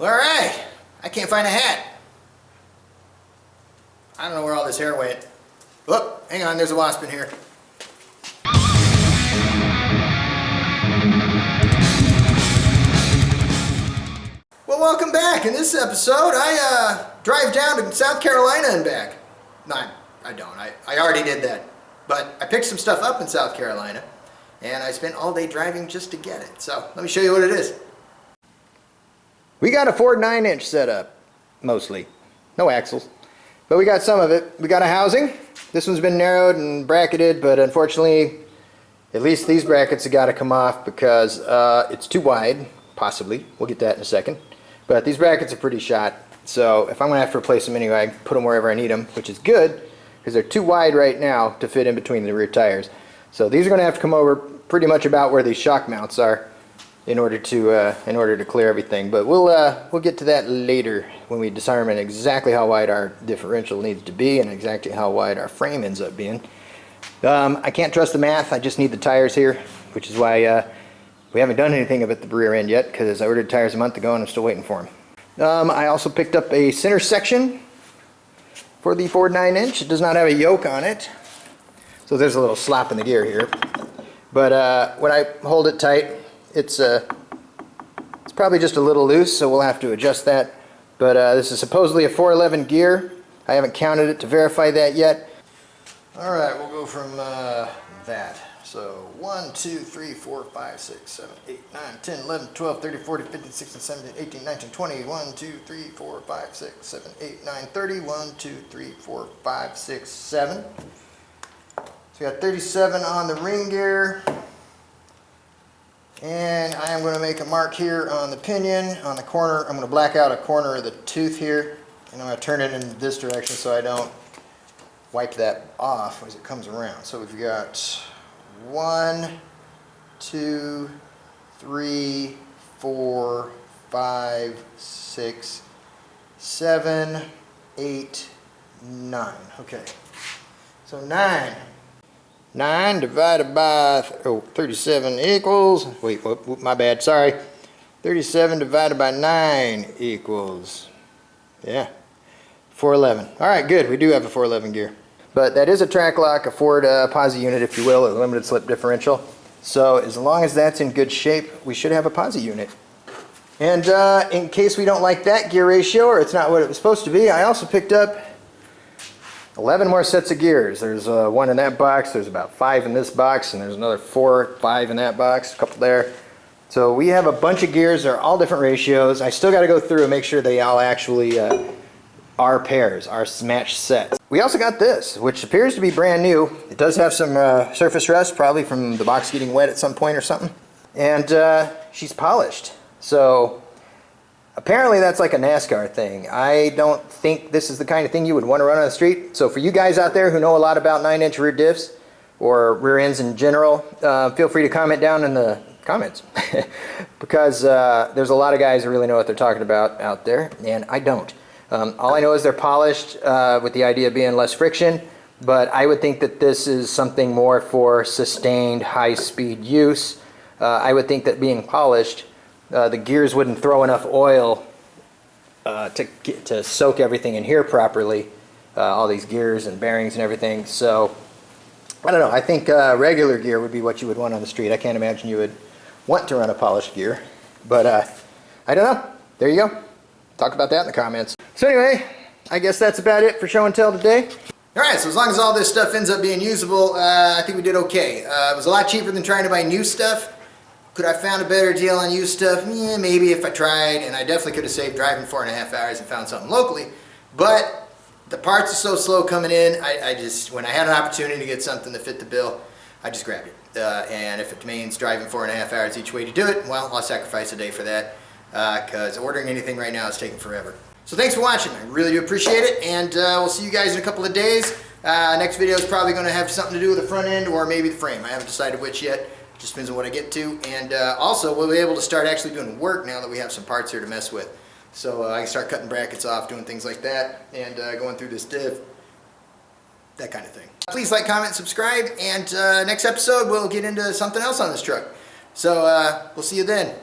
Alright, I can't find a hat. I don't know where all this hair went. Oh, hang on, there's a wasp in here. Well, welcome back. In this episode, I drive down to South Carolina and back. No, I don't. I already did that. But I picked some stuff up in South Carolina, and I spent all day driving just to get it. So, let me show you what it is. We got a Ford 9-inch set up, mostly. No axles. But we got some of it. We got a housing. This one's been narrowed and bracketed, but unfortunately, at least these brackets have got to come off because it's too wide, possibly. We'll get that in a second. But these brackets are pretty shot, so if I'm going to have to replace them anyway, I can put them wherever I need them, which is good because they're too wide right now to fit in between the rear tires. So these are going to have to come over pretty much about where these shock mounts are in order to clear everything. But we'll get to that later when we determine exactly how wide our differential needs to be and exactly how wide our frame ends up being. I can't trust the math. I just need the tires here, which is why we haven't done anything about the rear end yet, because I ordered tires a month ago and I'm still waiting for them. I also picked up a center section for the Ford 9-inch. It does not have a yoke on it, so there's a little slop in the gear here. But when I hold it tight, it's probably just a little loose, so we'll have to adjust that. But this is supposedly a 411 gear. I haven't counted it to verify that yet. Alright, we'll go from that. So 1, 2, 3, 4, 5, 6, 7, 8, 9, 10, 11, 12, 13, 14, 15, 16, 17, 18, 19, 20, 1, 2, 3, 4, 5, 6, 7, 8, 9, 30, 1, 2, 3, 4, 5, 6, 7. So we got 37 on the ring gear. And I am going to make a mark here on the pinion, on the corner. I'm going to black out a corner of the tooth here, and I'm going to turn it in this direction so I don't wipe that off as it comes around. So we've got 1, 2, 3, 4, 5, 6, 7, 8, 9. Okay, so 9. 9 divided by 37 equals, wait, my bad, sorry. 37 divided by 9 equals, yeah, 411. Alright, good, we do have a 411 gear. But that is a track lock, a Ford posi unit, if you will, a limited slip differential. So as long as that's in good shape, we should have a posi unit. And in case we don't like that gear ratio, or it's not what it was supposed to be, I also picked up 11 more sets of gears. There's one in that box, there's about 5 in this box, and there's another 4, 5 in that box, a couple there. So we have a bunch of gears. They're all different ratios. I still got to go through and make sure they all actually are pairs, are matched sets. We also got this, which appears to be brand new. It does have some surface rust, probably from the box getting wet at some point or something. And she's polished. So apparently that's like a NASCAR thing. I don't think this is the kind of thing you would want to run on the street. So for you guys out there who know a lot about 9-inch rear diffs or rear ends in general, feel free to comment down in the comments because there's a lot of guys who really know what they're talking about out there, and I don't. All I know is they're polished with the idea of being less friction, but I would think that this is something more for sustained high-speed use. I would think that being polished, the gears wouldn't throw enough oil to soak everything in here properly, all these gears and bearings and everything. So I don't know, I think regular gear would be what you would want on the street. I can't imagine you would want to run a polished gear, but I don't know. There you go. Talk about that in the comments. So anyway, I guess that's about it for show and tell today. Alright, so as long as all this stuff ends up being usable, I think we did okay. It was a lot cheaper than trying to buy new stuff. Could I have found a better deal on used stuff? Yeah, maybe if I tried, and I definitely could have saved driving 4.5 hours and found something locally. But the parts are so slow coming in, I just, when I had an opportunity to get something that fit the bill, I just grabbed it. And if it means driving 4.5 hours each way to do it, well, I'll sacrifice a day for that, because ordering anything right now is taking forever. So thanks for watching. I really do appreciate it, and we'll see you guys in a couple of days. Next video is probably going to have something to do with the front end or maybe the frame. I haven't decided which yet. Just depends on what I get to. And also, we'll be able to start actually doing work now that we have some parts here to mess with. So I can start cutting brackets off, doing things like that, and going through this diff, that kind of thing. Please like, comment, subscribe, and next episode we'll get into something else on this truck. So we'll see you then.